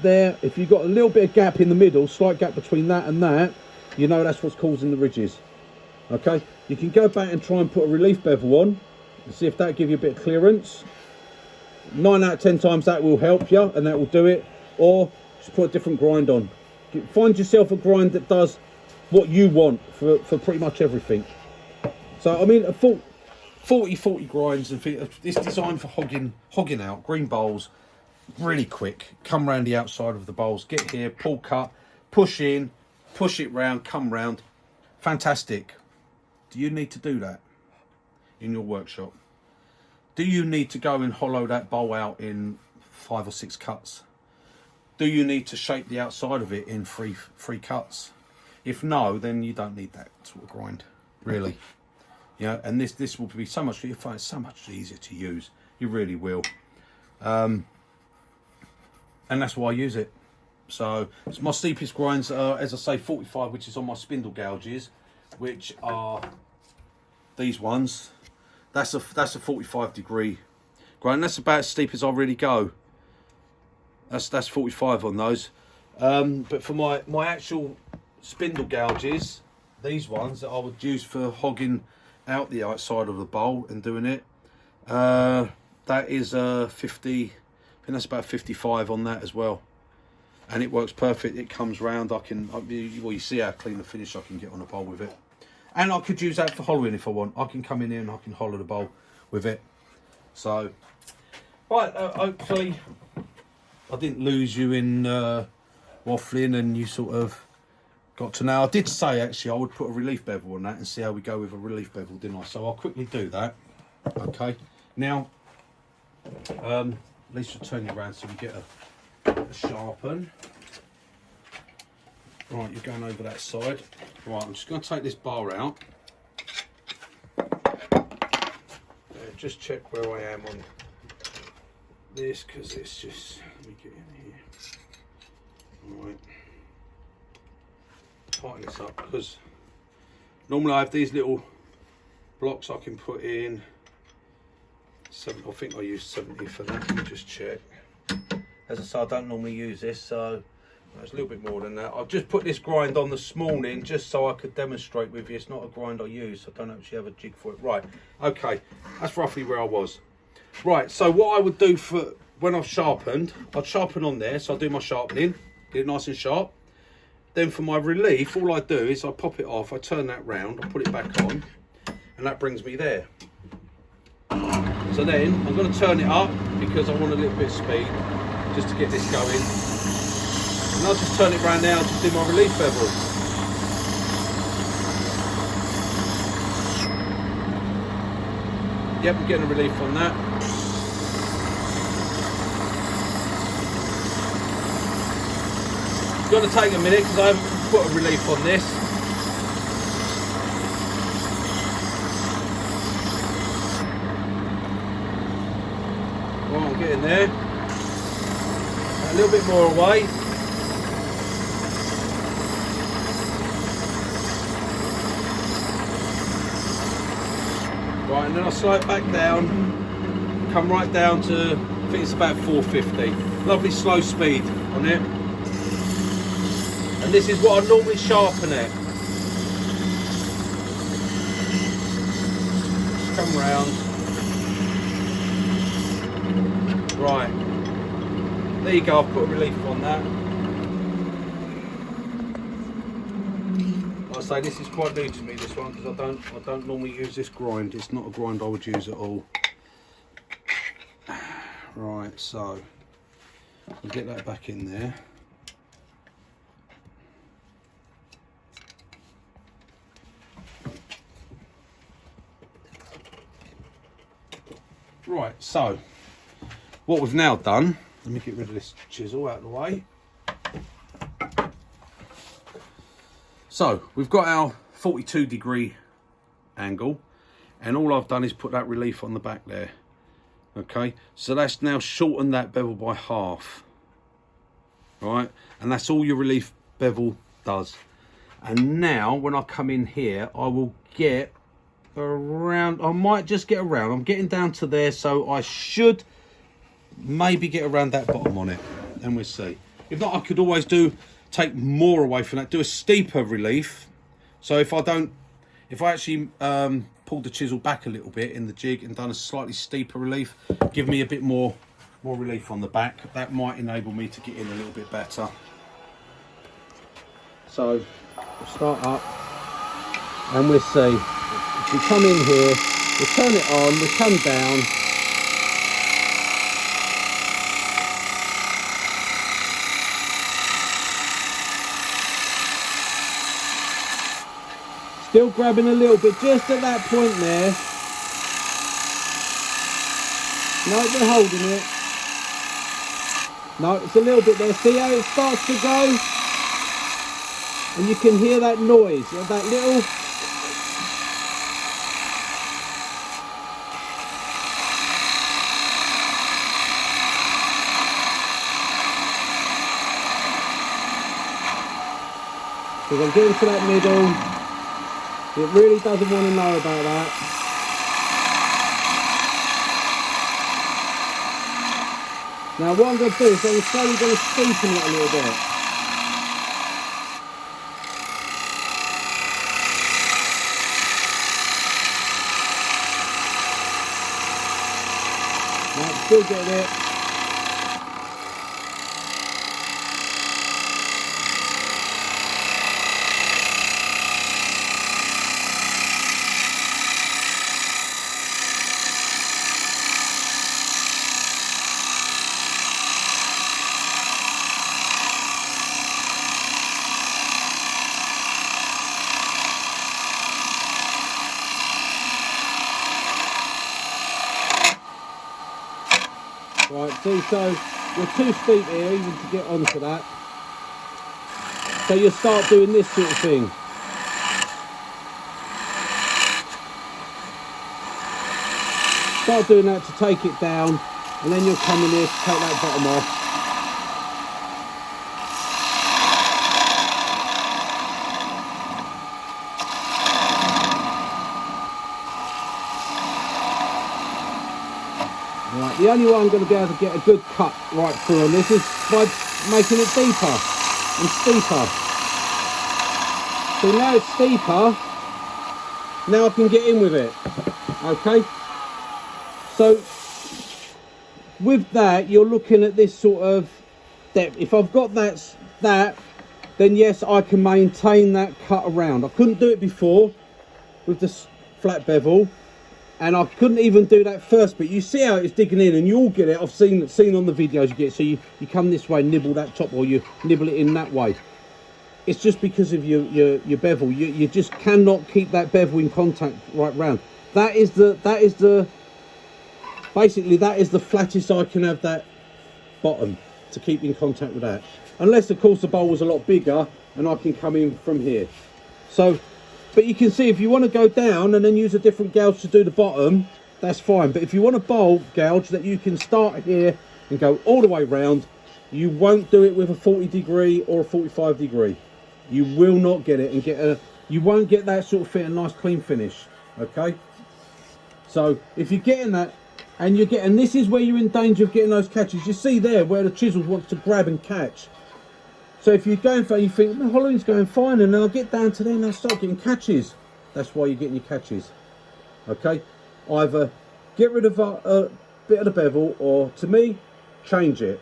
there, if you've got a little bit of gap in the middle, slight gap between that and that, you know that's what's causing the ridges. Okay, you can go back and try and put a relief bevel on and see if that gives you a bit of clearance. 9 out of 10 times that will help you and that will do it. Or just put a different grind on. Find yourself a grind that does what you want for pretty much everything. So I mean, a 40 grinds, and it's designed for hogging out green bowls really quick. Come round the outside of the bowls, get here, pull cut, push in, push it round, come round. Fantastic. Do you need to do that in your workshop? Do you need to go and hollow that bowl out in 5 or 6 cuts? Do you need to shape the outside of it in three cuts? If no, then you don't need that sort of grind, really. Yeah, and this will be so much. You find it so much easier to use. You really will. And that's why I use it. So it's my steepest grinds are, as I say, 45, which is on my spindle gouges, which are these ones. That's a 45 degree grind. That's about as steep as I really go. That's 45 on those. But for my actual spindle gouges, these ones that I would use for hogging out the outside of the bowl and doing it, that is 50. I think that's about 55 on that as well, and it works perfect. It comes round. Well, you see how clean the finish I can get on a bowl with it, and I could use that for hollowing if I want. I can come in here and I can hollow the bowl with it. So, right, hopefully I didn't lose you in waffling, and you sort of got to know. I did say actually I would put a relief bevel on that and see how we go with a relief bevel, didn't I? So I'll quickly do that. Okay, now at least we'll turn it around so we get a sharpen. Right, you're going over that side. Right, I'm just going to take this bar out. Just check where I am on this, because it's just, let me get in here. Alright, tighten this up, because normally I have these little blocks I can put in. I think I used 70 for that. Let me just check. As I say, I don't normally use this, so it's a little bit more than that. I've just put this grind on this morning just so I could demonstrate with you. It's not a grind I use. I don't actually have a jig for it. Right, okay, that's roughly where I was. Right, so what I would do for when I've sharpened, I'd sharpen on there, so I'll do my sharpening, get it nice and sharp. Then for my relief, all I do is I pop it off, I turn that round, I put it back on, and that brings me there. So then I'm going to turn it up because I want a little bit of speed just to get this going. And I'll just turn it around now to do my relief bevel. Yep, I'm getting a relief on that. It's going to take a minute because I haven't put a relief on this. Get in there, a little bit more away. Right, and then I'll slow it back down, come right down to, I think it's about 450. Lovely slow speed on it. And this is what I normally sharpen it. Just come round. Right, there you go. I've put a relief on that. Like I say, this is quite new to me, this one, because I don't normally use this grind. It's not a grind I would use at all. Right, so I'll get that back in there. Right, so what we've now done Let me get rid of this chisel out of the way. So we've got our 42-degree angle, and all I've done is put that relief on the back there. Okay, so that's now shortened that bevel by half. Right, and that's all your relief bevel does. And now when I come in here, I will get around, I might just get around, I'm getting down to there, so I should maybe get around that bottom on it, and we'll see. If not, I could always take more away from that, do a steeper relief. So if I actually pulled the chisel back a little bit in the jig and done a slightly steeper relief, give me a bit more relief on the back, that might enable me to get in a little bit better. So we'll start up and we'll see. If we come in here, we'll turn it on, we'll come down. Still grabbing a little bit, just at that point there. No, we're holding it. No, it's a little bit there. See how it starts to go? And you can hear that noise, that little... Because I'm getting to that middle. It really doesn't want to know about that. Now what I'm going to do is I'm slowly going to steepen it a little bit. Now still getting it. Right, see, so you're too steep here even to get onto that. So you start doing this sort of thing. Start doing that to take it down, and then you'll come in here to take that bottom off. Right, the only way I'm going to be able to get a good cut right through on this is by making it deeper and steeper. So now it's steeper, now I can get in with it. Okay, so with that you're looking at this sort of depth. If I've got that, then yes, I can maintain that cut around. I couldn't do it before with the flat bevel. And I couldn't even do that first bit. You see how it's digging in, and you all get it. I've seen on the videos you get it. So you come this way, nibble that top, or you nibble it in that way. It's just because of your bevel. You just cannot keep that bevel in contact right round. Basically that is the flattest I can have that bottom to keep in contact with that. Unless of course the bowl was a lot bigger and I can come in from here. So. But you can see if you want to go down and then use a different gouge to do the bottom, that's fine. But if you want a bowl gouge that you can start here and go all the way round, you won't do it with a 40-degree or a 45-degree. You will not get it and you won't get that sort of fit, a nice clean finish. Okay. So if you're getting that and this is where you're in danger of getting those catches. You see there where the chisel wants to grab and catch. So if you're going for it, you think, the hollowing's going fine, and then I'll get down to there and I'll start getting catches. That's why you're getting your catches. Okay? Either get rid of a bit of the bevel, or, to me, change it.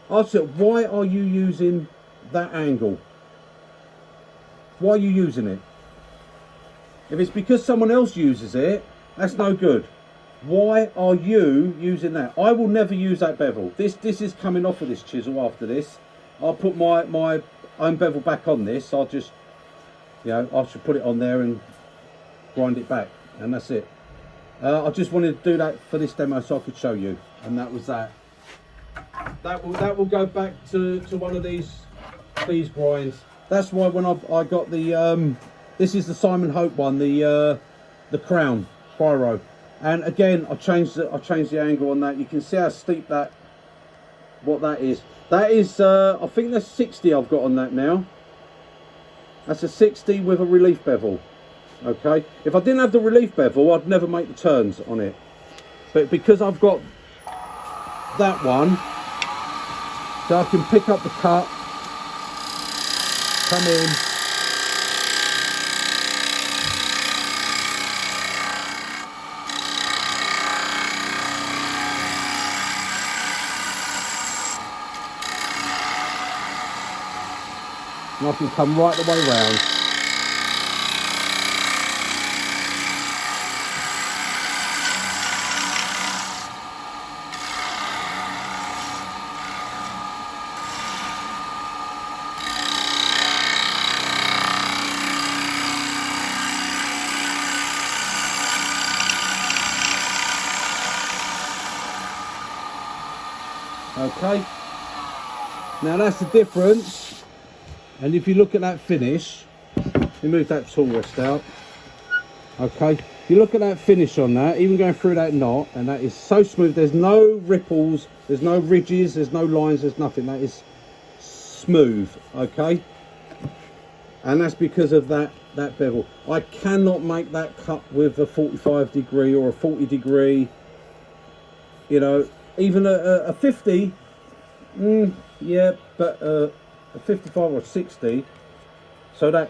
I said, why are you using that angle? Why are you using it? If it's because someone else uses it, that's no good. Why are you using that? I will never use that bevel. This is coming off of this chisel after this. I'll put my own bevel back on this. I'll just, I should put it on there and grind it back, and that's it. I just wanted to do that for this demo so I could show you, and that was that. that will go back to one of these grinds. That's why when I got the this is the Simon Hope one, the Crown Spyro, and again I changed the angle on that. You can see how steep what that is. That is I think that's 60 I've got on that now. That's a 60 with a relief bevel. Okay, if I didn't have the relief bevel, I'd never make the turns on it. But because I've got that one, so I can pick up the cut, come in, and I can come right the way round. Okay, now that's the difference, and if you look at that finish, let me move that tool rest out. Okay, if you look at that finish on that, even going through that knot, and that is so smooth, there's no ripples, there's no ridges, there's no lines, there's nothing, that is smooth. Okay, and that's because of that bevel. I cannot make that cut with a 45 degree or a 40 degree, you know. Even a 50, yeah, but a 55 or 60, so that,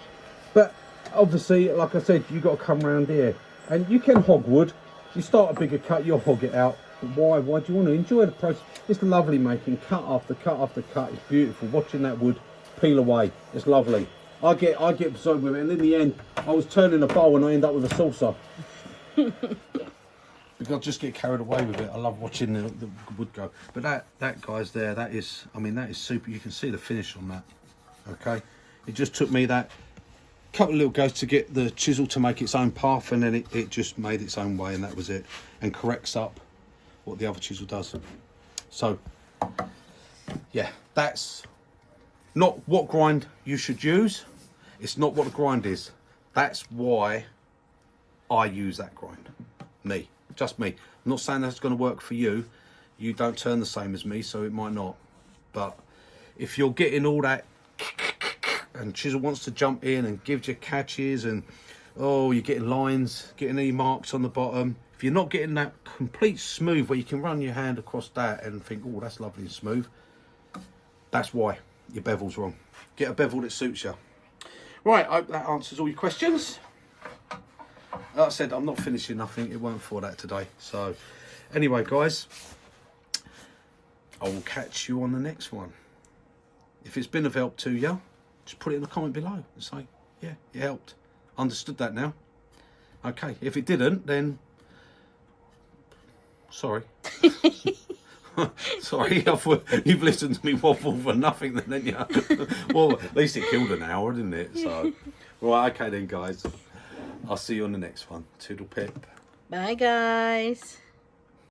but obviously, like I said, you got to come around here, and you can hog wood. You start a bigger cut, you'll hog it out. But why do you want to enjoy the process? It's lovely making cut after cut after cut. It's beautiful watching that wood peel away. It's lovely. I get absorbed with it, and in the end, I was turning a bowl and I end up with a saucer. Because I just get carried away with it. I love watching the wood go. But that guy's there, that is, I mean, that is super. You can see the finish on that. Okay, it just took me that couple of little goes to get the chisel to make its own path, and then it just made its own way, and that was it, and corrects up what the other chisel does. So yeah, that's not what grind you should use. It's not what the grind is. That's why I use that grind. Me. Just me. I'm not saying that's going to work for you. You don't turn the same as me, so it might not. But if you're getting all that, and chisel wants to jump in and gives you catches, and oh, you're getting lines, getting any marks on the bottom. If you're not getting that complete smooth where you can run your hand across that and think, oh, that's lovely and smooth, that's why your bevel's wrong. Get a bevel that suits you. Right, I hope that answers all your questions. Like I said, I'm not finishing nothing. It won't for that today. So anyway, guys, I will catch you on the next one. If it's been of help to you, just put it in the comment below and say, yeah, it helped. Understood that now. Okay, if it didn't, then sorry. Sorry, I thought you've listened to me waffle for nothing then, didn't you? Well, at least it killed an hour, didn't it? So, right, okay then, guys. I'll see you on the next one. Toodle pip. Bye, guys.